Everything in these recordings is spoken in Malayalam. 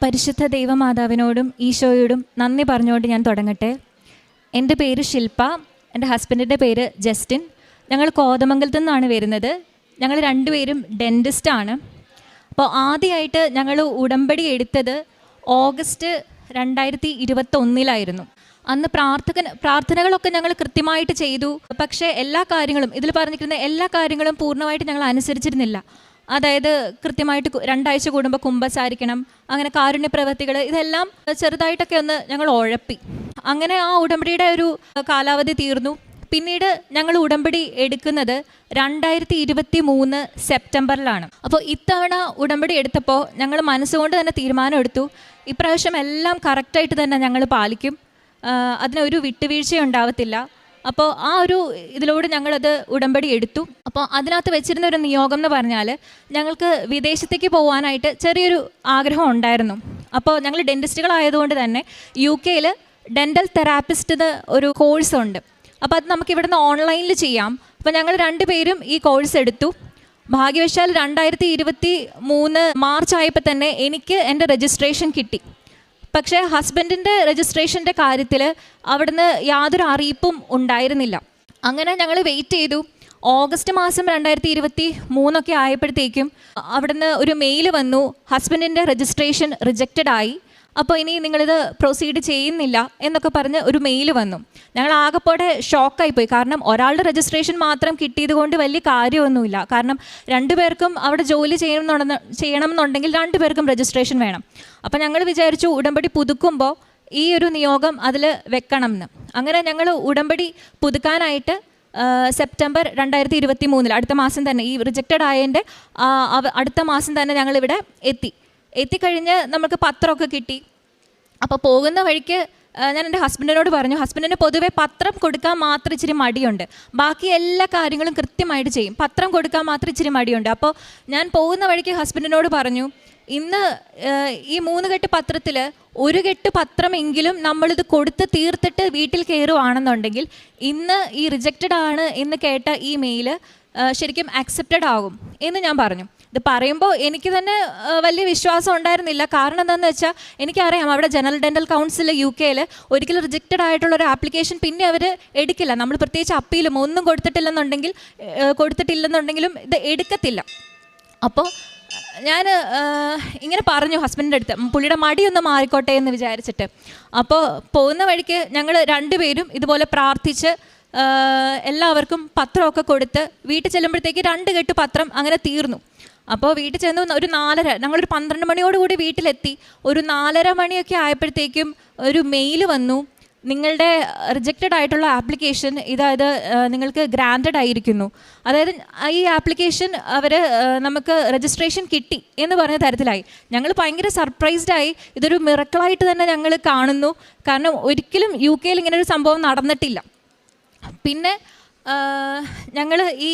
പരിശുദ്ധ ദൈവമാതാവിനോടും ഈശോയോടും നന്ദി പറഞ്ഞുകൊണ്ട് ഞാൻ തുടങ്ങട്ടെ. എൻ്റെ പേര് ശില്പ, എൻ്റെ ഹസ്ബൻഡിൻ്റെ പേര് ജസ്റ്റിൻ. ഞങ്ങൾ കോതമംഗലത്തു നിന്നാണ് വരുന്നത്. ഞങ്ങൾ രണ്ടുപേരും ഡെൻറ്റിസ്റ്റാണ്. അപ്പോൾ ആദ്യമായിട്ട് ഞങ്ങൾ ഉടമ്പടി എടുത്തത് ഓഗസ്റ്റ് 2021 അന്ന് പ്രാർത്ഥനകളൊക്കെ ഞങ്ങൾ കൃത്യമായിട്ട് ചെയ്തു. പക്ഷേ എല്ലാ കാര്യങ്ങളും ഇതിൽ പറഞ്ഞിരിക്കുന്ന എല്ലാ കാര്യങ്ങളും പൂർണ്ണമായിട്ട് ഞങ്ങൾ അനുസരിച്ചിരുന്നില്ല. അതായത് കൃത്യമായിട്ട് 2 ആഴ്ച കൂടുമ്പോൾ കുമ്പസാരിക്കണം, അങ്ങനെ കാരുണ്യ പ്രവൃത്തികൾ, ഇതെല്ലാം ചെറുതായിട്ടൊക്കെ ഒന്ന് ഞങ്ങൾ ഉഴപ്പി. അങ്ങനെ ആ ഉടമ്പടിയുടെ ഒരു കാലാവധി തീർന്നു. പിന്നീട് ഞങ്ങൾ ഉടമ്പടി എടുക്കുന്നത് 2023 സെപ്റ്റംബറിലാണ്. അപ്പോൾ ഇത്തവണ ഉടമ്പടി എടുത്തപ്പോൾ ഞങ്ങൾ മനസ്സുകൊണ്ട് തന്നെ തീരുമാനം എടുത്തു, ഇപ്രാവശ്യം എല്ലാം കറക്റ്റായിട്ട് തന്നെ ഞങ്ങൾ പാലിക്കും, അതിനൊരു വിട്ടുവീഴ്ചയും ഉണ്ടാവത്തില്ല. അപ്പോൾ ആ ഒരു ഇതിലൂടെ ഞങ്ങളത് ഉടമ്പടി എടുത്തു. അപ്പോൾ അതിനകത്ത് വെച്ചിരുന്ന ഒരു നിയോഗം എന്ന് പറഞ്ഞാൽ, ഞങ്ങൾക്ക് വിദേശത്തേക്ക് പോകാനായിട്ട് ചെറിയൊരു ആഗ്രഹം ഉണ്ടായിരുന്നു. അപ്പോൾ ഞങ്ങൾ ഡെൻറ്റിസ്റ്റുകളായതുകൊണ്ട് തന്നെ UK ഡെൻ്റൽ തെറാപ്പിസ്റ്റ് ഒരു കോഴ്സുണ്ട്. അപ്പോൾ അത് നമുക്ക് ഇവിടുന്ന് ഓൺലൈനിൽ ചെയ്യാം. അപ്പോൾ ഞങ്ങൾ 2 പേരും ഈ കോഴ്സ് എടുത്തു. ഭാഗ്യവശാൽ 2023 മാർച്ച് ആയപ്പോൾ തന്നെ എനിക്ക് എൻ്റെ രജിസ്ട്രേഷൻ കിട്ടി. പക്ഷേ ഹസ്ബൻഡിൻ്റെ രജിസ്ട്രേഷൻ്റെ കാര്യത്തിൽ അവിടുന്ന് യാതൊരു അറിയിപ്പും ഉണ്ടായിരുന്നില്ല. അങ്ങനെ ഞങ്ങൾ വെയിറ്റ് ചെയ്തു. ഓഗസ്റ്റ് മാസം 2023 ആയപ്പോഴത്തേക്കും അവിടുന്ന് ഒരു മെയിൽ വന്നു, ഹസ്ബൻഡിൻ്റെ രജിസ്ട്രേഷൻ റിജക്റ്റഡ് ആയി, അപ്പോൾ ഇനി നിങ്ങളിത് പ്രൊസീഡ് ചെയ്യുന്നില്ല എന്നൊക്കെ പറഞ്ഞ് ഒരു മെയിൽ വന്നു. ഞങ്ങൾ ആകെപ്പോടെ ഷോക്കായിപ്പോയി. കാരണം ഒരാളുടെ രജിസ്ട്രേഷൻ മാത്രം കിട്ടിയത് കൊണ്ട് വലിയ കാര്യമൊന്നുമില്ല. കാരണം 2 പേർക്കും അവിടെ ജോലി ചെയ്യണമെന്നുണ്ടെങ്കിൽ 2 പേർക്കും രജിസ്ട്രേഷൻ വേണം. അപ്പോൾ ഞങ്ങൾ വിചാരിച്ചു ഉടമ്പടി പുതുക്കുമ്പോൾ ഈ ഒരു നിയോഗം അതിൽ വെക്കണം എന്ന്. അങ്ങനെ ഞങ്ങൾ ഉടമ്പടി പുതുക്കാനായിട്ട് സെപ്റ്റംബർ 2023 അടുത്ത മാസം തന്നെ, ഈ റിജക്റ്റഡ് ആയതിൻ്റെ അടുത്ത മാസം തന്നെ ഞങ്ങളിവിടെ എത്തിക്കഴിഞ്ഞ് നമുക്ക് പത്രമൊക്കെ കിട്ടി. അപ്പോൾ പോകുന്ന വഴിക്ക് ഞാൻ എൻ്റെ ഹസ്ബൻഡിനോട് പറഞ്ഞു, ഹസ്ബൻഡിന് പൊതുവേ പത്രം കൊടുക്കാൻ മാത്രം ഇച്ചിരി മടിയുണ്ട്, ബാക്കി എല്ലാ കാര്യങ്ങളും കൃത്യമായിട്ട് ചെയ്യും, പത്രം കൊടുക്കാൻ മാത്രം ഇച്ചിരി മടിയുണ്ട്. അപ്പോൾ ഞാൻ പോകുന്ന വഴിക്ക് ഹസ്ബൻഡിനോട് പറഞ്ഞു, ഇന്ന് ഈ 3 കെട്ട് പത്രത്തിൽ 1 കെട്ട് പത്രമെങ്കിലും നമ്മളിത് കൊടുത്ത് തീർത്തിട്ട് വീട്ടിൽ കയറുവാണെന്നുണ്ടെങ്കിൽ ഇന്ന് ഈ റിജക്റ്റഡ് ആണ് എന്ന് കേട്ട ഈ മെയിൽ ശരിക്കും അക്സെപ്റ്റഡ് ആകും എന്ന് ഞാൻ പറഞ്ഞു. ഇത് പറയുമ്പോൾ എനിക്ക് തന്നെ വലിയ വിശ്വാസം ഉണ്ടായിരുന്നില്ല. കാരണം എന്താണെന്ന് വെച്ചാൽ എനിക്കറിയാം അവിടെ ജനറൽ ഡെൻ്റൽ കൗൺസിൽ UK ഒരിക്കലും റിജക്റ്റഡ് ആയിട്ടുള്ളൊരു ആപ്ലിക്കേഷൻ പിന്നെ അവർ എടുക്കില്ല. നമ്മൾ പ്രത്യേകിച്ച് അപ്പീലും ഒന്നും കൊടുത്തിട്ടില്ലെന്നുണ്ടെങ്കിലും ഇത് എടുക്കത്തില്ല. അപ്പോൾ ഞാൻ ഇങ്ങനെ പറഞ്ഞു ഹസ്ബൻഡിൻ്റെ അടുത്ത്, പുള്ളിയുടെ മടിയൊന്ന് മാറിക്കോട്ടെ എന്ന് വിചാരിച്ചിട്ട്. അപ്പോൾ പോകുന്ന വഴിക്ക് ഞങ്ങൾ 2 പേരും ഇതുപോലെ പ്രാർത്ഥിച്ച് എല്ലാവർക്കും പത്രമൊക്കെ കൊടുത്ത് വീട്ടിൽ ചെല്ലുമ്പോഴത്തേക്ക് 2 കെട്ട് പത്രം അങ്ങനെ തീർന്നു. അപ്പോൾ വീട്ടിൽ ചെന്ന് ഒരു 4:30, ഞങ്ങളൊരു 12 മണിയോടുകൂടി വീട്ടിലെത്തി. ഒരു 4:30 മണിയൊക്കെ ആയപ്പോഴത്തേക്കും ഒരു മെയിൽ വന്നു, നിങ്ങളുടെ റിജക്റ്റഡ് ആയിട്ടുള്ള ആപ്ലിക്കേഷൻ ഇതായത് നിങ്ങൾക്ക് ഗ്രാൻറ്റഡ് ആയിരിക്കുന്നു. അതായത് ഈ ആപ്ലിക്കേഷൻ നമുക്ക് രജിസ്ട്രേഷൻ കിട്ടി എന്ന് പറഞ്ഞ തരത്തിലായി. ഞങ്ങൾ ഭയങ്കര സർപ്രൈസ്ഡായി. ഇതൊരു മിറക്കിളായിട്ട് തന്നെ ഞങ്ങൾ കാണുന്നു. കാരണം ഒരിക്കലും UK ഇങ്ങനെ ഒരു സംഭവം നടന്നിട്ടില്ല. പിന്നെ ഞങ്ങൾ ഈ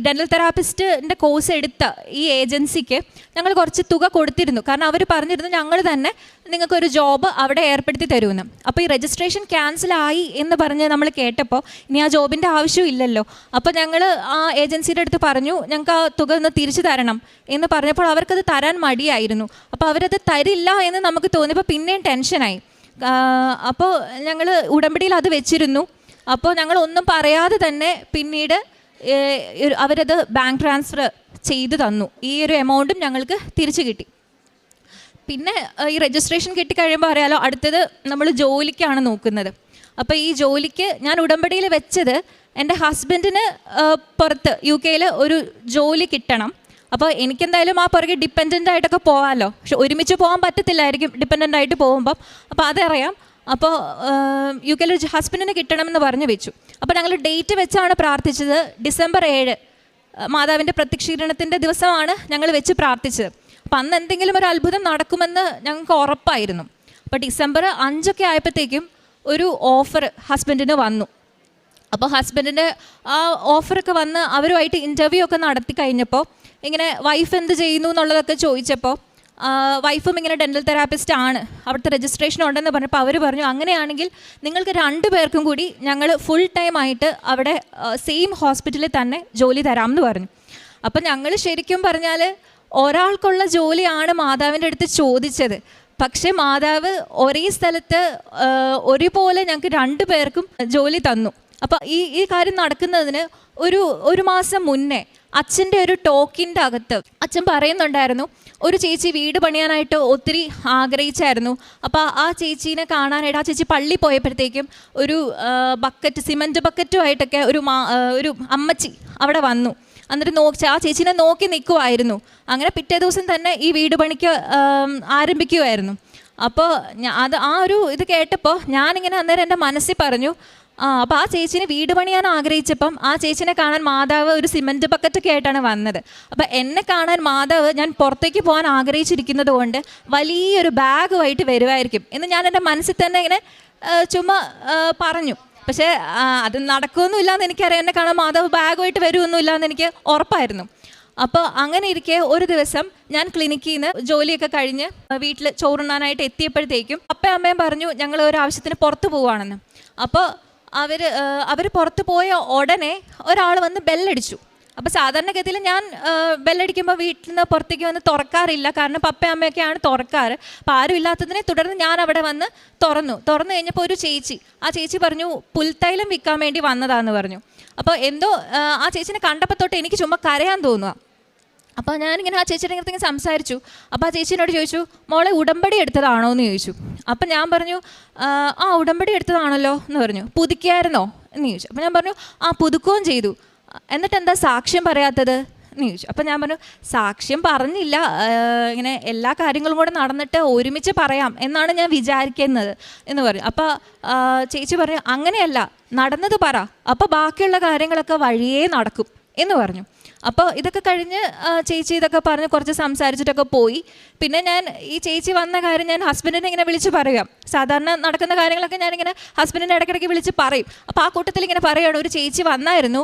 ഡെൻ്റൽ തെറാപ്പിസ്റ്റിൻ്റെ കോഴ്സ് എടുത്ത ഈ ഏജൻസിക്ക് ഞങ്ങൾ കുറച്ച് തുക കൊടുത്തിരുന്നു. കാരണം അവർ പറഞ്ഞിരുന്നു ഞങ്ങൾ തന്നെ നിങ്ങൾക്കൊരു ജോബ് അവിടെ ഏർപ്പെടുത്തി തരുമെന്ന്. അപ്പോൾ ഈ രജിസ്ട്രേഷൻ ക്യാൻസലായി എന്ന് പറഞ്ഞ് നമ്മൾ കേട്ടപ്പോൾ ഇനി ആ ജോബിൻ്റെ ആവശ്യമില്ലല്ലോ. അപ്പോൾ ഞങ്ങൾ ആ ഏജൻസിയുടെ അടുത്ത് പറഞ്ഞു ഞങ്ങൾക്ക് ആ തുക ഒന്ന് തിരിച്ചു തരണം എന്ന് പറഞ്ഞപ്പോൾ അവർക്കത് തരാൻ മടിയായിരുന്നു. അപ്പോൾ അവരത് തരില്ല എന്ന് നമുക്ക് തോന്നിയപ്പോൾ പിന്നെയും ടെൻഷനായി. അപ്പോൾ ഞങ്ങൾ ഉടമ്പടിയിൽ അത് വെച്ചിരുന്നു. അപ്പോൾ ഞങ്ങൾ ഒന്നും പറയാതെ തന്നെ പിന്നീട് അവരത് ബാങ്ക് ട്രാൻസ്ഫർ ചെയ്തു തന്നു. ഈ ഒരു എമൗണ്ടും ഞങ്ങൾക്ക് തിരിച്ചു കിട്ടി. പിന്നെ ഈ രജിസ്ട്രേഷൻ കിട്ടിക്കഴിയുമ്പോൾ അറിയാലോ, അടുത്തത് നമ്മൾ ജോലിക്കാണ് നോക്കുന്നത്. അപ്പോൾ ഈ ജോലിക്ക് ഞാൻ ഉടമ്പടിയിൽ വെച്ചത് എൻ്റെ ഹസ്ബൻഡിന് പുറത്ത് UK ഒരു ജോലി കിട്ടണം. അപ്പോൾ എനിക്കെന്തായാലും ആ പുറകെ ഡിപ്പെൻഡൻ്റ് ആയിട്ടൊക്കെ പോകാമല്ലോ. പക്ഷെ ഒരുമിച്ച് പോകാൻ പറ്റത്തില്ലായിരിക്കും ഡിപ്പെൻഡൻ്റ് ആയിട്ട് പോകുമ്പം. അപ്പോൾ അതറിയാം. അപ്പോൾ UK ഹസ്ബൻഡിന് കിട്ടണമെന്ന് പറഞ്ഞു വെച്ചു. അപ്പോൾ ഞങ്ങൾ ഡേറ്റ് വെച്ചാണ് പ്രാർത്ഥിച്ചത്. ഡിസംബർ 7 മാതാവിൻ്റെ പ്രത്യക്ഷീകരണത്തിൻ്റെ ദിവസമാണ് ഞങ്ങൾ വെച്ച് പ്രാർത്ഥിച്ചത്. അപ്പം അന്ന് എന്തെങ്കിലും ഒരു അത്ഭുതം നടക്കുമെന്ന് ഞങ്ങൾക്ക് ഉറപ്പായിരുന്നു. അപ്പോൾ ഡിസംബർ 5 ആയപ്പോഴത്തേക്കും ഒരു ഓഫർ ഹസ്ബൻഡിന് വന്നു. അപ്പോൾ ഹസ്ബൻഡിൻ്റെ ആ ഓഫറൊക്കെ വന്ന് അവരുമായിട്ട് ഇൻ്റർവ്യൂ ഒക്കെ നടത്തി കഴിഞ്ഞപ്പോൾ ഇങ്ങനെ വൈഫ് എന്ത് ചെയ്യുന്നു എന്നുള്ളതൊക്കെ ചോദിച്ചപ്പോൾ വൈഫും ഇങ്ങനെ ഡെൻ്റൽ തെറാപ്പിസ്റ്റ് ആണ്, അവിടുത്തെ രജിസ്ട്രേഷൻ ഉണ്ടെന്ന് പറഞ്ഞപ്പോൾ അവർ പറഞ്ഞു അങ്ങനെയാണെങ്കിൽ നിങ്ങൾക്ക് 2 പേർക്കും കൂടി ഞങ്ങൾ ഫുൾ ടൈം ആയിട്ട് അവിടെ സെയിം ഹോസ്പിറ്റലിൽ തന്നെ ജോലി തരാമെന്ന് പറഞ്ഞു. അപ്പം ഞങ്ങൾ ശരിക്കും പറഞ്ഞാൽ ഒരാൾക്കുള്ള ജോലിയാണ് മാതാവിൻ്റെ അടുത്ത് ചോദിച്ചത്. പക്ഷേ മാതാവ് ഒരേ സ്ഥലത്ത് ഒരുപോലെ ഞങ്ങൾക്ക് 2 പേർക്കും ജോലി തന്നു. അപ്പോൾ ഈ കാര്യം നടക്കുന്നതിന് ഒരു മാസം മുന്നേ അച്ഛൻ്റെ ഒരു ടോക്കിൻ്റെ അകത്ത് അച്ഛൻ പറയുന്നുണ്ടായിരുന്നു, ഒരു ചേച്ചി വീട് പണിയാനായിട്ട് ഒത്തിരി ആഗ്രഹിച്ചായിരുന്നു. അപ്പോൾ ആ ചേച്ചീനെ കാണാനായിട്ട് ആ ചേച്ചി പള്ളി പോയപ്പോഴത്തേക്കും ഒരു ബക്കറ്റ്, സിമൻറ്റ് ബക്കറ്റുമായിട്ടൊക്കെ ഒരു അമ്മച്ചി അവിടെ വന്നു. എന്നിട്ട് ആ ചേച്ചീനെ നോക്കി നിൽക്കുമായിരുന്നു. അങ്ങനെ പിറ്റേ ദിവസം തന്നെ ഈ വീട് പണിക്ക് ആരംഭിക്കുമായിരുന്നു. അപ്പോൾ ആ ഒരു ഇത് കേട്ടപ്പോൾ ഞാനിങ്ങനെ അന്നേരം എൻ്റെ മനസ്സിൽ പറഞ്ഞു, അപ്പോൾ ആ ചേച്ചീനെ വീട് പണിയാൻ ആഗ്രഹിച്ചപ്പം ആ ചേച്ചീനെ കാണാൻ മാതാവ് ഒരു സിമൻറ്റ് ബക്കറ്റൊക്കെ ആയിട്ടാണ് വന്നത്. അപ്പോൾ എന്നെ കാണാൻ മാതാവ് ഞാൻ പുറത്തേക്ക് പോകാൻ ആഗ്രഹിച്ചിരിക്കുന്നത് കൊണ്ട് വലിയൊരു ബാഗുമായിട്ട് വരുമായിരിക്കും എന്ന് ഞാൻ എൻ്റെ മനസ്സിൽ തന്നെ ഇങ്ങനെ ചുമ്മാ പറഞ്ഞു. പക്ഷേ അത് നടക്കുമൊന്നുമില്ല എന്ന് എനിക്കറിയാം. എന്നെ കാണാൻ മാതാവ് ബാഗുമായിട്ട് വരുമൊന്നുമില്ല എന്ന് എനിക്ക് ഉറപ്പായിരുന്നു. അപ്പോൾ അങ്ങനെ ഇരിക്കെ ഒരു ദിവസം ഞാൻ ക്ലിനിക്കിൽ നിന്ന് ജോലിയൊക്കെ കഴിഞ്ഞ് വീട്ടിൽ ചോറുണ്ണാനായിട്ട് എത്തിയപ്പോഴത്തേക്കും അപ്പയും അമ്മയും പറഞ്ഞു ഞങ്ങൾ ഒരു ആവശ്യത്തിന് പുറത്ത് പോവുകയാണെന്ന്. അപ്പോൾ അവർ പുറത്ത് പോയ ഉടനെ ഒരാൾ വന്ന് ബെല്ലടിച്ചു. അപ്പോൾ സാധാരണഗതിയിൽ ഞാൻ ബെല്ലടിക്കുമ്പോൾ വീട്ടിൽ നിന്ന് പുറത്തേക്ക് വന്ന് തുറക്കാറില്ല, കാരണം പപ്പയും അമ്മയൊക്കെയാണ് തുറക്കാറ്. അപ്പോൾ ആരും ഇല്ലാത്തതിനെ തുടർന്ന് ഞാൻ അവിടെ വന്ന് തുറന്നു കഴിഞ്ഞപ്പോൾ ഒരു ചേച്ചി, ആ ചേച്ചി പറഞ്ഞു പുൽത്തൈലം വിൽക്കാൻ വേണ്ടി വന്നതാന്ന് പറഞ്ഞു. അപ്പോൾ എന്തോ ആ ചേച്ചിനെ കണ്ടപ്പോൾ തൊട്ട് എനിക്ക് ചുമ്മാ കരയാൻ തോന്നുക. അപ്പോൾ ഞാനിങ്ങനെ ആ ചേച്ചിയുടെ അടുത്ത് സംസാരിച്ചു. അപ്പോൾ ആ ചേച്ചിനോട് ചോദിച്ചു, മോളെ ഉടമ്പടി എടുത്തതാണോ എന്ന് ചോദിച്ചു. അപ്പം ഞാൻ പറഞ്ഞു ഉടമ്പടി എടുത്തതാണല്ലോ എന്ന് പറഞ്ഞു. പുതുക്കിയായിരുന്നോ എന്ന് ചോദിച്ചു. അപ്പം ഞാൻ പറഞ്ഞു പുതുക്കുകയും ചെയ്തു. എന്നിട്ട് എന്താ സാക്ഷ്യം പറയാത്തത് എന്ന് ചോദിച്ചു. അപ്പം ഞാൻ പറഞ്ഞു സാക്ഷ്യം പറഞ്ഞില്ല, ഇങ്ങനെ എല്ലാ കാര്യങ്ങളും കൂടെ നടന്നിട്ട് ഒരുമിച്ച് പറയാം എന്നാണ് ഞാൻ വിചാരിക്കുന്നത് എന്ന് പറഞ്ഞു. അപ്പോൾ ചേച്ചി പറഞ്ഞു അങ്ങനെയല്ല, നടന്നത് പറ, അപ്പോൾ ബാക്കിയുള്ള കാര്യങ്ങളൊക്കെ വഴിയേ നടക്കും എന്ന് പറഞ്ഞു. അപ്പോൾ ഇതൊക്കെ കഴിഞ്ഞ് ചേച്ചി ഇതൊക്കെ പറഞ്ഞ് കുറച്ച് സംസാരിച്ചിട്ടൊക്കെ പോയി. പിന്നെ ഞാൻ ഈ ചേച്ചി വന്ന കാര്യം ഞാൻ ഹസ്ബൻഡിനെ ഇങ്ങനെ വിളിച്ച് പറയാം. സാധാരണ നടക്കുന്ന കാര്യങ്ങളൊക്കെ ഞാനിങ്ങനെ ഹസ്ബൻഡിനെ ഇടയ്ക്കിടയ്ക്ക് വിളിച്ച് പറയും. അപ്പോൾ ആ കൂട്ടത്തിൽ ഇങ്ങനെ പറയുകയാണ്, ഒരു ചേച്ചി വന്നായിരുന്നു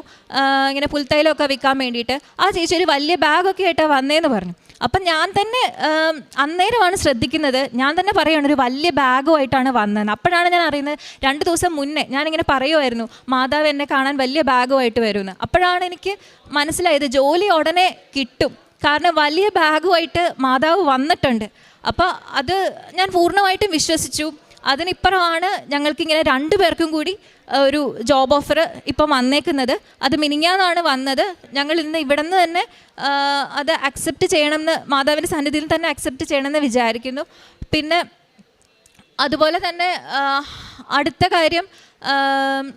ഇങ്ങനെ പുൽത്തൈലമൊക്കെ വിൽക്കാൻ വേണ്ടിയിട്ട്. ആ ചേച്ചി ഒരു വലിയ ബാഗൊക്കെ ആയിട്ടാണ് വന്നേന്ന് പറഞ്ഞു. അപ്പം ഞാൻ തന്നെ അന്നേരമാണ് ശ്രദ്ധിക്കുന്നത്, ഞാൻ തന്നെ പറയുകയാണ് ഒരു വലിയ ബാഗുമായിട്ടാണ് വന്നതെന്ന്. അപ്പോഴാണ് ഞാൻ അറിയുന്നത് 2 ദിവസം മുന്നേ ഞാനിങ്ങനെ പറയുമായിരുന്നു മാതാവ് എന്നെ കാണാൻ വലിയ ബാഗുമായിട്ട് വരുമെന്ന്. അപ്പോഴാണ് എനിക്ക് മനസ്സിലായത് ജോലി ഉടനെ കിട്ടും, കാരണം വലിയ ബാഗുമായിട്ട് മാതാവ് വന്നിട്ടുണ്ട്. അപ്പോൾ അത് ഞാൻ പൂർണ്ണമായിട്ടും വിശ്വസിച്ചു. അതിനിപ്പുറമാണ് ഞങ്ങൾക്കിങ്ങനെ 2 പേർക്കും കൂടി ഒരു ജോബ് ഓഫർ ഇപ്പം വന്നേക്കുന്നത്. അത് മിനിഞ്ഞാന്നാണ് വന്നത്. ഞങ്ങൾ ഇന്ന് ഇവിടെ നിന്ന് തന്നെ അത് അക്സെപ്റ്റ് ചെയ്യണമെന്ന്, മാതാവിൻ്റെ സന്നിധിയിൽ തന്നെ അക്സെപ്റ്റ് ചെയ്യണമെന്ന് വിചാരിക്കുന്നു. പിന്നെ അതുപോലെ തന്നെ അടുത്ത കാര്യം,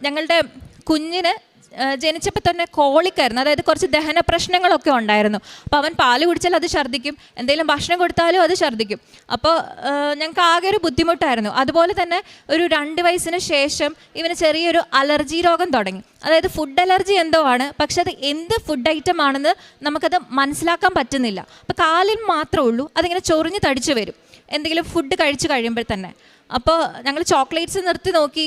ഞങ്ങളുടെ കുഞ്ഞിന് ജനിച്ചപ്പോൾ തന്നെ കോളിക്കായിരുന്നു, അതായത് കുറച്ച് ദഹന പ്രശ്നങ്ങളൊക്കെ ഉണ്ടായിരുന്നു. അപ്പോൾ അവൻ പാല് കുടിച്ചാൽ അത് ഛർദ്ദിക്കും, എന്തെങ്കിലും ഭക്ഷണം കൊടുത്താലും അത് ഛർദ്ദിക്കും. അപ്പോൾ ഞങ്ങൾക്ക് ആകെ ഒരു ബുദ്ധിമുട്ടായിരുന്നു. അതുപോലെ തന്നെ ഒരു 2 വയസ്സിന് ശേഷം ഇവന് ചെറിയൊരു അലർജി രോഗം തുടങ്ങി. അതായത് ഫുഡ് അലർജി എന്തോ ആണ്, പക്ഷെ അത് എന്ത് ഫുഡ് ഐറ്റം ആണെന്ന് നമുക്കത് മനസ്സിലാക്കാൻ പറ്റുന്നില്ല. അപ്പോൾ കാലിൽ മാത്രമേ ഉള്ളൂ അതിങ്ങനെ ചൊറിഞ്ഞ് തടിച്ചു വരും എന്തെങ്കിലും ഫുഡ് കഴിച്ച് കഴിയുമ്പോൾ തന്നെ. അപ്പോൾ ഞങ്ങൾ ചോക്ലേറ്റ്സ് നിർത്തി നോക്കി,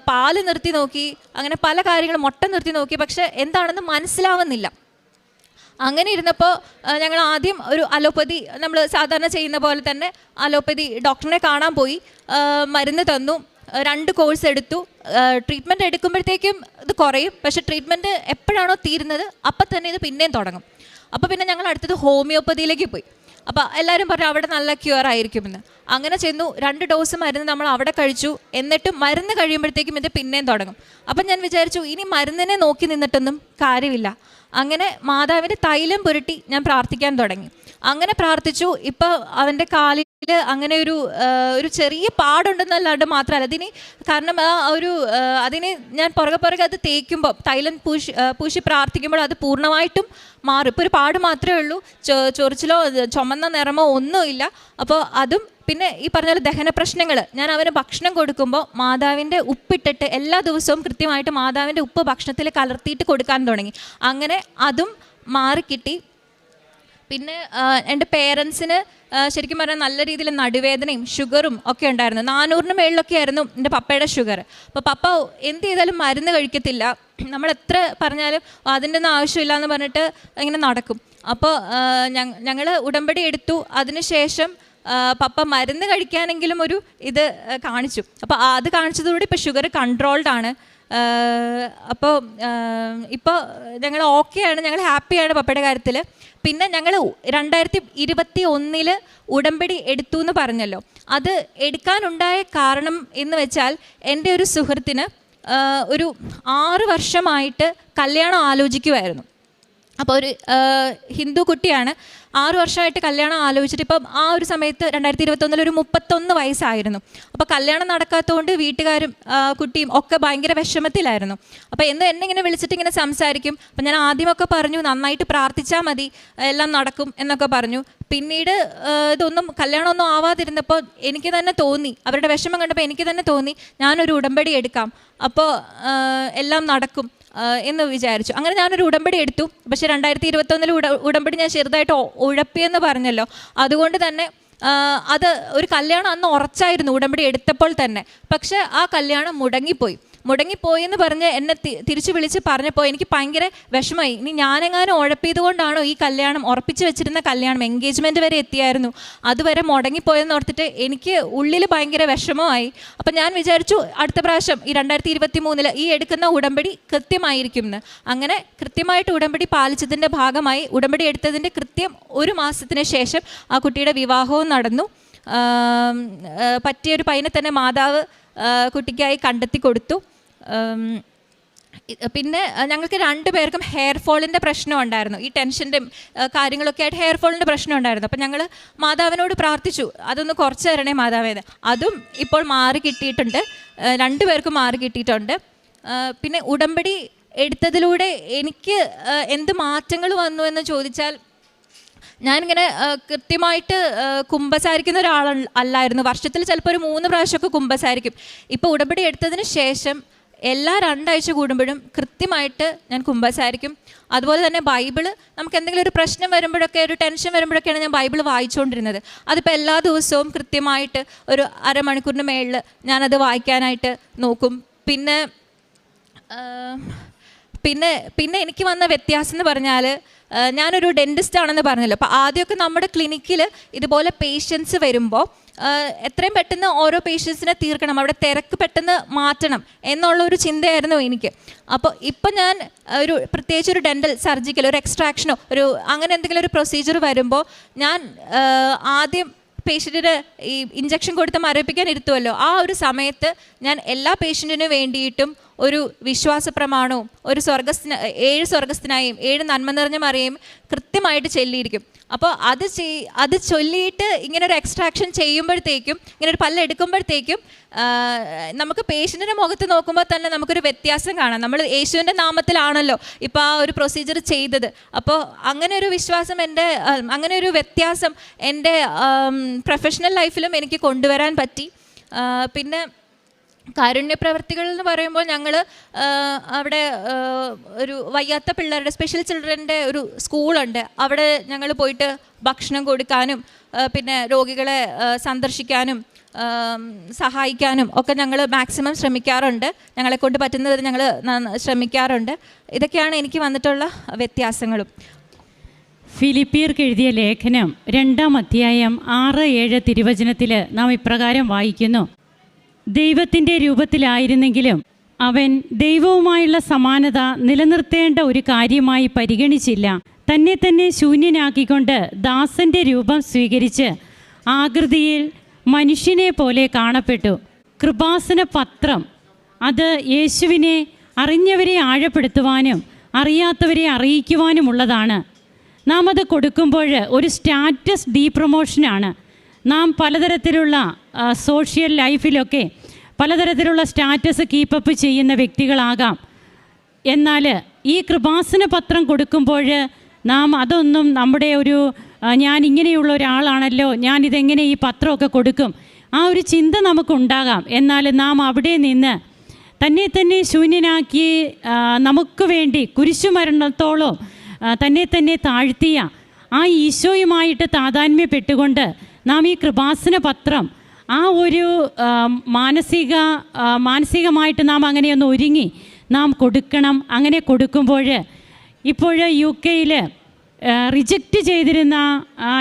പാല് നിർത്തി നോക്കി, അങ്ങനെ പല കാര്യങ്ങളും, മുട്ട നിർത്തി നോക്കി, പക്ഷെ എന്താണെന്ന് മനസ്സിലാവുന്നില്ല. അങ്ങനെ ഇരുന്നപ്പോൾ ഞങ്ങൾ ആദ്യം ഒരു അലോപ്പതി, നമ്മൾ സാധാരണ ചെയ്യുന്ന പോലെ തന്നെ അലോപ്പതി ഡോക്ടറിനെ കാണാൻ പോയി. മരുന്ന് തന്നു, 2 കോഴ്സ് എടുത്തു. ട്രീറ്റ്മെൻറ്റ് എടുക്കുമ്പോഴത്തേക്കും ഇത് കുറയും, പക്ഷെ ട്രീറ്റ്മെൻറ്റ് എപ്പോഴാണോ തീരുന്നത് അപ്പം തന്നെ ഇത് പിന്നെയും തുടങ്ങും. അപ്പോൾ പിന്നെ ഞങ്ങൾ അടുത്തത് ഹോമിയോപ്പതിയിലേക്ക് പോയി. അപ്പോൾ എല്ലാവരും പറഞ്ഞു അവിടെ നല്ല ക്യൂർ ആയിരിക്കുമെന്ന്. അങ്ങനെ ചെന്നു, 2 ഡോസ് മരുന്ന് നമ്മൾ അവിടെ കഴിച്ചു. എന്നിട്ടും മരുന്ന് കഴിയുമ്പോഴത്തേക്കും ഇത് പിന്നെയും തുടങ്ങും. അപ്പം ഞാൻ വിചാരിച്ചു ഇനി മരുന്നിനെ നോക്കി നിന്നിട്ടൊന്നും കാര്യമില്ല. അങ്ങനെ മാതാവിൻ്റെ തൈലം പുരട്ടി ഞാൻ പ്രാർത്ഥിക്കാൻ തുടങ്ങി. അങ്ങനെ പ്രാർത്ഥിച്ചു. ഇപ്പോൾ അവൻ്റെ കാലിൽ അങ്ങനെ ഒരു ചെറിയ പാടുണ്ടെന്നല്ലാണ്ട് മാത്രമല്ല, അതിന് കാരണം അതിന് ഞാൻ പുറകെ അത് തേക്കുമ്പോൾ, തൈലം പൂശി പ്രാർത്ഥിക്കുമ്പോൾ അത് പൂർണ്ണമായിട്ടും മാറും. ഇപ്പോൾ ഒരു പാട് മാത്രമേ ഉള്ളൂ, ചൊറിച്ചിലോ ചുമന്ന നിറമോ ഒന്നുമില്ല. അപ്പോൾ അതും പിന്നെ ഈ പറഞ്ഞ പോലെ ദഹന പ്രശ്നങ്ങൾ, ഞാൻ അവന് ഭക്ഷണം കൊടുക്കുമ്പോൾ മാതാവിൻ്റെ ഉപ്പിട്ടിട്ട് എല്ലാ ദിവസവും കൃത്യമായിട്ട് മാതാവിൻ്റെ ഉപ്പ് ഭക്ഷണത്തിൽ കലർത്തിയിട്ട് കൊടുക്കാൻ തുടങ്ങി. അങ്ങനെ അതും മാറിക്കിട്ടി. പിന്നെ എൻ്റെ പേരൻസിന് ശരിക്കും പറഞ്ഞാൽ നല്ല രീതിയിൽ നടുവേദനയും ഷുഗറും ഒക്കെ ഉണ്ടായിരുന്നു. 400-ന് മേളിലൊക്കെ ആയിരുന്നു എൻ്റെ പപ്പയുടെ ഷുഗർ. അപ്പോൾ പപ്പ എന്ത് ചെയ്താലും മരുന്ന് കഴിക്കത്തില്ല, നമ്മൾ എത്ര പറഞ്ഞാലും അതിൻ്റെ ഒന്നും ആവശ്യമില്ല എന്ന് പറഞ്ഞിട്ട് ഇങ്ങനെ നടക്കും. അപ്പോൾ ഞങ്ങൾ ഉടമ്പടി എടുത്തു. അതിനുശേഷം പപ്പ മരുന്ന് കഴിക്കാനെങ്കിലും ഒരു ഇത് കാണിച്ചു. അപ്പോൾ അത് കാണിച്ചതോടെ ഇപ്പോൾ ഷുഗർ കൺട്രോൾഡ് ആണ്. അപ്പോൾ ഞങ്ങൾ ഓക്കെയാണ്, ഞങ്ങൾ ഹാപ്പിയാണ് പപ്പയുടെ കാര്യത്തിൽ. പിന്നെ ഞങ്ങൾ 2021 ഉടമ്പടി എടുത്തു എന്ന് പറഞ്ഞല്ലോ. അത് എടുക്കാനുണ്ടായ കാരണം എന്ന് വെച്ചാൽ എൻ്റെ ഒരു സുഹൃത്തിന് ഒരു 6 വർഷമായിട്ട് കല്യാണം ആലോചിക്കുമായിരുന്നു. അപ്പോൾ ഒരു ഹിന്ദു കുട്ടിയാണ്, 6 വർഷമായിട്ട് കല്യാണം ആലോചിച്ചിട്ട് ഇപ്പം ആ ഒരു സമയത്ത് 2021 ഒരു 31 വയസ്സായിരുന്നു. അപ്പോൾ കല്യാണം നടക്കാത്തതുകൊണ്ട് വീട്ടുകാരും കുട്ടിയും ഒക്കെ ഭയങ്കര വിഷമത്തിലായിരുന്നു. അപ്പോൾ എന്നെ ഇങ്ങനെ വിളിച്ചിട്ട് ഇങ്ങനെ സംസാരിക്കും. അപ്പം ഞാൻ ആദ്യമൊക്കെ പറഞ്ഞു നന്നായിട്ട് പ്രാർത്ഥിച്ചാൽ മതി, എല്ലാം നടക്കും എന്നൊക്കെ പറഞ്ഞു. പിന്നീട് ഇതൊന്നും കല്യാണമൊന്നും ആവാതിരുന്നപ്പോൾ എനിക്ക് തന്നെ തോന്നി, അവരുടെ വിഷമം കണ്ടപ്പോൾ എനിക്ക് തന്നെ തോന്നി ഞാനൊരു ഉടമ്പടി എടുക്കാം, അപ്പോൾ എല്ലാം നടക്കും എന്ന് വിചാരിച്ചു. അങ്ങനെ ഞാനൊരു ഉടമ്പടി എടുത്തു. പക്ഷേ 2021 ഉടമ്പടി ഞാൻ ചെറുതായിട്ട് ഉഴപ്പിയെന്ന് പറഞ്ഞല്ലോ. അതുകൊണ്ട് തന്നെ അത് ഒരു കല്യാണം അന്ന് ഉറച്ചായിരുന്നു ഉടമ്പടി എടുത്തപ്പോൾ തന്നെ. പക്ഷേ ആ കല്യാണം മുടങ്ങിപ്പോയി എന്ന് പറഞ്ഞ് എന്നെ തിരിച്ചു വിളിച്ച് പറഞ്ഞപ്പോൾ എനിക്ക് ഭയങ്കര വിഷമമായി. ഇനി ഞാനെങ്ങാനും ഉഴപ്പിയത് കൊണ്ടാണോ ഈ കല്യാണം, ഉറപ്പിച്ച് വെച്ചിരുന്ന കല്യാണം എൻഗേജ്മെൻറ്റ് വരെ എത്തിയായിരുന്നു, അതുവരെ മുടങ്ങിപ്പോയെന്ന് ഓർത്തിട്ട് എനിക്ക് ഉള്ളിൽ ഭയങ്കര വിഷമമായി. അപ്പം ഞാൻ വിചാരിച്ചു അടുത്ത പ്രാവശ്യം ഈ 2023 ഈ എടുക്കുന്ന ഉടമ്പടി കൃത്യമായിരിക്കും എന്ന്. അങ്ങനെ കൃത്യമായിട്ട് ഉടമ്പടി പാലിച്ചതിൻ്റെ ഭാഗമായി ഉടമ്പടി എടുത്തതിൻ്റെ കൃത്യം 1 മാസത്തിന് ശേഷം ആ കുട്ടിയുടെ വിവാഹവും നടന്നു. പറ്റിയൊരു പയ്യനെ തന്നെ മാതാവ് കുട്ടിക്കായി കണ്ടെത്തി കൊടുത്തു. പിന്നെ ഞങ്ങൾക്ക് 2 പേർക്കും ഹെയർ ഫോളിൻ്റെ പ്രശ്നം ഉണ്ടായിരുന്നു. ഈ ടെൻഷൻ്റെ കാര്യങ്ങളൊക്കെ ആയിട്ട് ഹെയർ ഫോളിൻ്റെ പ്രശ്നം ഉണ്ടായിരുന്നു. അപ്പം ഞങ്ങൾ മാതാവിനോട് പ്രാർത്ഥിച്ചു, അതൊന്ന് കുറച്ച് തരണേ മാതാവേന്ന്. അതും ഇപ്പോൾ മാറി കിട്ടിയിട്ടുണ്ട്, 2 പേർക്കും മാറി കിട്ടിയിട്ടുണ്ട്. പിന്നെ ഉടമ്പടി എടുത്തതിലൂടെ എനിക്ക് എന്ത് മാറ്റങ്ങൾ വന്നു എന്ന് ചോദിച്ചാൽ, ഞാനിങ്ങനെ കൃത്യമായിട്ട് കുമ്പസാരിക്കുന്ന ഒരാളല്ലായിരുന്നു. വർഷത്തിൽ ചിലപ്പോൾ ഒരു 3 പ്രാവശ്യമൊക്കെ കുമ്പസാരിക്കും. ഇപ്പോൾ ഉടമ്പടി എടുത്തതിന് ശേഷം എല്ലാ 2 ആഴ്ച കൂടുമ്പോഴും കൃത്യമായിട്ട് ഞാൻ കുമ്പസാരിക്കും. അതുപോലെ തന്നെ ബൈബിള് നമുക്ക് എന്തെങ്കിലും ഒരു പ്രശ്നം വരുമ്പോഴൊക്കെ, ഒരു ടെൻഷൻ വരുമ്പോഴൊക്കെയാണ് ഞാൻ ബൈബിൾ വായിച്ചുകൊണ്ടിരുന്നത്. അതിപ്പോൾ എല്ലാ ദിവസവും കൃത്യമായിട്ട് ഒരു അരമണിക്കൂറിന് മേളിൽ ഞാനത് വായിക്കാനായിട്ട് നോക്കും. പിന്നെ എനിക്ക് വന്ന വ്യത്യാസം എന്ന് പറഞ്ഞാൽ, ഞാനൊരു ഡെൻറ്റിസ്റ്റ് ആണെന്ന് പറഞ്ഞല്ലോ. അപ്പോൾ ആദ്യമൊക്കെ നമ്മുടെ ക്ലിനിക്കിൽ ഇതുപോലെ പേഷ്യൻസ് വരുമ്പോൾ എത്രയും പെട്ടെന്ന് ഓരോ പേഷ്യൻസിനെ തീർക്കണം, അവിടെ തിരക്ക് പെട്ടെന്ന് മാറ്റണം എന്നുള്ളൊരു ചിന്തയായിരുന്നു എനിക്ക്. അപ്പോൾ ഇപ്പം ഞാൻ പ്രത്യേകിച്ച് ഒരു ഡെൻ്റൽ സർജിക്കൽ, ഒരു എക്സ്ട്രാക്ഷനോ അങ്ങനെ എന്തെങ്കിലും ഒരു പ്രൊസീജിയർ വരുമ്പോൾ ഞാൻ ആദ്യം പേഷ്യൻറ്റിന് ഈ ഇഞ്ചക്ഷൻ കൊടുത്ത് മരവിപ്പിക്കാൻ ഇരുത്തുമല്ലോ, ആ ഒരു സമയത്ത് ഞാൻ എല്ലാ പേഷ്യൻറ്റിനു വേണ്ടിയിട്ടും ഒരു വിശ്വാസ പ്രമാണവും ഒരു 7 സ്വർഗസ്ഥനായും 7 നന്മ നിറഞ്ഞ മറിയും കൃത്യമായിട്ട് ചൊല്ലിയിരിക്കും. അപ്പോൾ അത് ചൊല്ലിയിട്ട് ഇങ്ങനെ ഒരു എക്സ്ട്രാക്ഷൻ ചെയ്യുമ്പോഴത്തേക്കും, ഇങ്ങനെ ഒരു പല്ല് എടുക്കുമ്പോഴത്തേക്കും നമുക്ക് പേഷ്യൻറ്റിൻ്റെ മുഖത്ത് നോക്കുമ്പോൾ തന്നെ നമുക്കൊരു വ്യത്യാസം കാണാം. നമ്മൾ യേശുവിൻ്റെ നാമത്തിലാണല്ലോ ഇപ്പോൾ ആ ഒരു പ്രൊസീജിയർ ചെയ്തത്. അപ്പോൾ അങ്ങനെ ഒരു വിശ്വാസം അങ്ങനെ ഒരു വ്യത്യാസം എൻ്റെ പ്രൊഫഷണൽ ലൈഫിലും എനിക്ക് കൊണ്ടുവരാൻ പറ്റി. പിന്നെ കാരുണ്യ പ്രവർത്തികൾ എന്ന് പറയുമ്പോൾ ഞങ്ങൾ അവിടെ ഒരു വയ്യാത്ത പിള്ളേരുടെ സ്പെഷ്യൽ ചിൽഡ്രൻ്റെ ഒരു സ്കൂളുണ്ട്. അവിടെ ഞങ്ങൾ പോയിട്ട് ഭക്ഷണം കൊടുക്കാനും പിന്നെ രോഗികളെ സന്ദർശിക്കാനും സഹായിക്കാനും ഒക്കെ ഞങ്ങൾ മാക്സിമം ശ്രമിക്കാറുണ്ട്. ഞങ്ങളെക്കൊണ്ട് പറ്റുന്നത് ഞങ്ങൾ ശ്രമിക്കാറുണ്ട്. ഇതൊക്കെയാണ് എനിക്ക് വന്നിട്ടുള്ള വ്യത്യാസങ്ങളും. ഫിലിപ്പിയർക്ക് എഴുതിയ ലേഖനം 2-ാം അധ്യായം 6-7 തിരുവചനത്തിൽ നാം ഇപ്രകാരം വായിക്കുന്നു: ദൈവത്തിൻ്റെ രൂപത്തിലായിരുന്നെങ്കിലും അവൻ ദൈവവുമായുള്ള സമാനത നിലനിർത്തേണ്ട ഒരു കാര്യമായി പരിഗണിച്ചില്ല. തന്നെ ശൂന്യനാക്കിക്കൊണ്ട് ദാസൻ്റെ രൂപം സ്വീകരിച്ച് ആകൃതിയിൽ മനുഷ്യനെ പോലെ കാണപ്പെട്ടു. കൃപാസന പത്രം അത് യേശുവിനെ അറിഞ്ഞവരെ ആഴപ്പെടുത്തുവാനും അറിയാത്തവരെ അറിയിക്കുവാനുമുള്ളതാണ്. നാം അത് കൊടുക്കുമ്പോൾ ഒരു സ്റ്റാറ്റസ് ഡീപ്രൊമോഷനാണ്. നാം പലതരത്തിലുള്ള സോഷ്യൽ ലൈഫിലൊക്കെ പലതരത്തിലുള്ള സ്റ്റാറ്റസ് കീപ്പപ്പ് ചെയ്യുന്ന വ്യക്തികളാകാം. എന്നാൽ ഈ കൃപാസന പത്രം കൊടുക്കുമ്പോൾ നാം അതൊന്നും നമ്മുടെ ഞാൻ ഇങ്ങനെയുള്ള ഒരാളാണല്ലോ, ഞാനിതെങ്ങനെ ഈ പത്രമൊക്കെ കൊടുക്കും, ആ ഒരു ചിന്ത നമുക്കുണ്ടാകാം. എന്നാൽ നാം അവിടെ നിന്ന് തന്നെ ശൂന്യനാക്കി നമുക്ക് വേണ്ടി കുരിശുമരണത്തോളം തന്നെ താഴ്ത്തിയ ആ ഈശോയുമായിട്ട് താതാത്മ്യപ്പെട്ടുകൊണ്ട് നാം ഈ കൃപാസന പത്രം ആ ഒരു മാനസികമായിട്ട് നാം അങ്ങനെയൊന്ന് ഒരുങ്ങി നാം കൊടുക്കണം. അങ്ങനെ കൊടുക്കുമ്പോൾ ഇപ്പോൾ UK റിജക്റ്റ് ചെയ്തിരുന്ന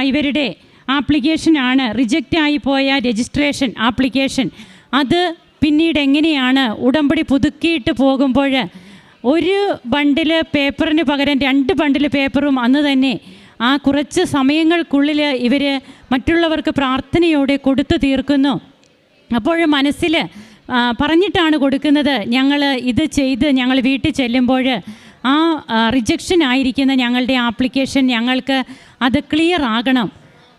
ഇവരുടെ ആപ്ലിക്കേഷനാണ്, റിജക്റ്റായി പോയ രജിസ്ട്രേഷൻ ആപ്ലിക്കേഷൻ. അത് പിന്നീട് എങ്ങനെയാണ് ഉടമ്പടി പുതുക്കിയിട്ട് പോകുമ്പോൾ ഒരു ബണ്ടിൽ പേപ്പറിന് പകരം 2 ബണ്ടിൽ പേപ്പറും അന്ന് തന്നെ ആ കുറച്ച് സമയങ്ങൾക്കുള്ളിൽ ഇവർ മറ്റുള്ളവർക്ക് പ്രാർത്ഥനയോടെ കൊടുത്തു തീർക്കുന്നു. അപ്പോൾ മനസ്സിൽ പറഞ്ഞിട്ടാണ് കൊടുക്കുന്നത്, ഞങ്ങൾ ഇത് ചെയ്ത് ഞങ്ങൾ വീട്ടിൽ ചെല്ലുമ്പോൾ ആ റിജക്ഷൻ ആയിരിക്കുന്ന ഞങ്ങളുടെ ആപ്ലിക്കേഷൻ ഞങ്ങൾക്ക് അത് ക്ലിയർ ആകണം.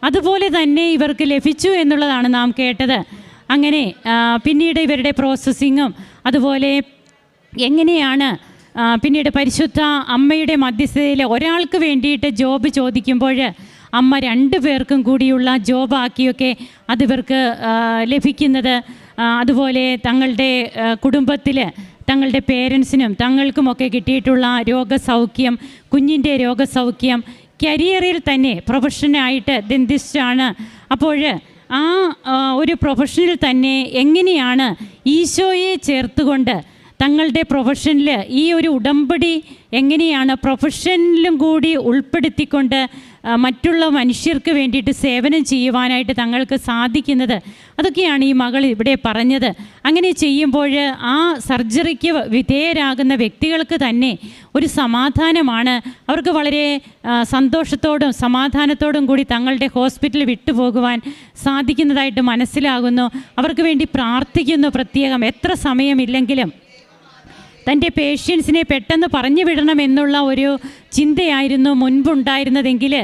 അതുപോലെ തന്നെ ഇവർക്ക് ലഭിച്ചു എന്നുള്ളതാണ് നാം കേട്ടത്. അങ്ങനെ പിന്നീട് ഇവരുടെ പ്രോസസ്സിങ്ങും അതുപോലെ എങ്ങനെയാണ് പിന്നീട് പരിശുദ്ധ അമ്മയുടെ മധ്യസ്ഥതയിൽ ഒരാൾക്ക് വേണ്ടിയിട്ട് ജോബ് ചോദിക്കുമ്പോൾ അമ്മ 2 പേർക്കും കൂടിയുള്ള ജോബാക്കിയൊക്കെ അതിവർക്ക് ലഭിക്കുന്നത്, അതുപോലെ തങ്ങളുടെ കുടുംബത്തിൽ തങ്ങളുടെ പേരൻസിനും തങ്ങൾക്കുമൊക്കെ കിട്ടിയിട്ടുള്ള രോഗസൗഖ്യം, കുഞ്ഞിൻ്റെ രോഗസൗഖ്യം, കരിയറിൽ തന്നെ പ്രൊഫഷനായിട്ട് ഡെന്റിസ്റ്റാണ്. അപ്പോൾ ആ ഒരു പ്രൊഫഷനിൽ തന്നെ എങ്ങനെയാണ് ഈശോയെ ചേർത്തുകൊണ്ട് തങ്ങളുടെ പ്രൊഫഷനിൽ ഈ ഒരു ഉടമ്പടി എങ്ങനെയാണ് പ്രൊഫഷനിലും കൂടി ഉൾപ്പെടുത്തിക്കൊണ്ട് മറ്റുള്ള മനുഷ്യർക്ക് വേണ്ടിയിട്ട് സേവനം ചെയ്യുവാനായിട്ട് തങ്ങൾക്ക് സാധിക്കുന്നത്, അതൊക്കെയാണ് ഈ മകൾ ഇവിടെ പറഞ്ഞത്. അങ്ങനെ ചെയ്യുമ്പോൾ ആ സർജറിക്ക് വിധേയരാകുന്ന വ്യക്തികൾക്ക് തന്നെ ഒരു സമാധാനമാണ്. അവർക്ക് വളരെ സന്തോഷത്തോടും സമാധാനത്തോടും കൂടി തങ്ങളുടെ ഹോസ്പിറ്റൽ വിട്ടുപോകുവാൻ സാധിക്കുന്നതായിട്ട് മനസ്സിലാകുന്നു. അവർക്ക് വേണ്ടി പ്രാർത്ഥിക്കുന്നു പ്രത്യേകം. എത്ര സമയമില്ലെങ്കിലും തൻ്റെ പേഷ്യൻസിനെ പെട്ടെന്ന് പറഞ്ഞു വിടണമെന്നുള്ള ഒരു ചിന്തയായിരുന്നു മുൻപുണ്ടായിരുന്നതെങ്കിൽ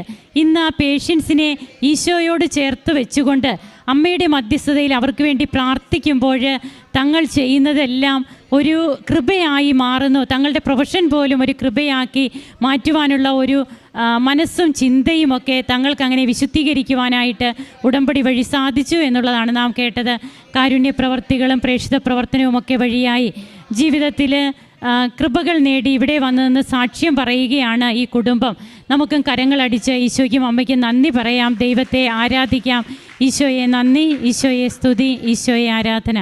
ഇന്ന് ആ പേഷ്യൻസിനെ ഈശോയോട് ചേർത്ത് വെച്ചുകൊണ്ട് അമ്മയുടെ മധ്യസ്ഥതയിൽ അവർക്ക് വേണ്ടി പ്രാർത്ഥിക്കുമ്പോൾ തങ്ങൾ ചെയ്യുന്നതെല്ലാം ഒരു കൃപയായി മാറുന്നു. തങ്ങളുടെ പ്രൊഫഷൻ പോലും ഒരു കൃപയാക്കി മാറ്റുവാനുള്ള ഒരു മനസ്സും ചിന്തയുമൊക്കെ തങ്ങൾക്ക് അങ്ങനെ വിശുദ്ധീകരിക്കുവാനായിട്ട് ഉടമ്പടി വഴി സാധിച്ചു എന്നുള്ളതാണ് നാം കേട്ടത്. കാരുണ്യ പ്രവർത്തികളും പ്രേക്ഷിത പ്രവർത്തനവുമൊക്കെ വഴിയായി ജീവിതത്തിൽ കൃപകൾ നേടി ഇവിടെ വന്നു നിന്ന് സാക്ഷ്യം പറയുകയാണ് ഈ കുടുംബം. നമുക്കും കരങ്ങളടിച്ച് ഈശോയ്ക്കും അമ്മയ്ക്കും നന്ദി പറയാം, ദൈവത്തെ ആരാധിക്കാം. ഈശോയെ നന്ദി, ഈശോയെ സ്തുതി, ഈശോയെ ആരാധന.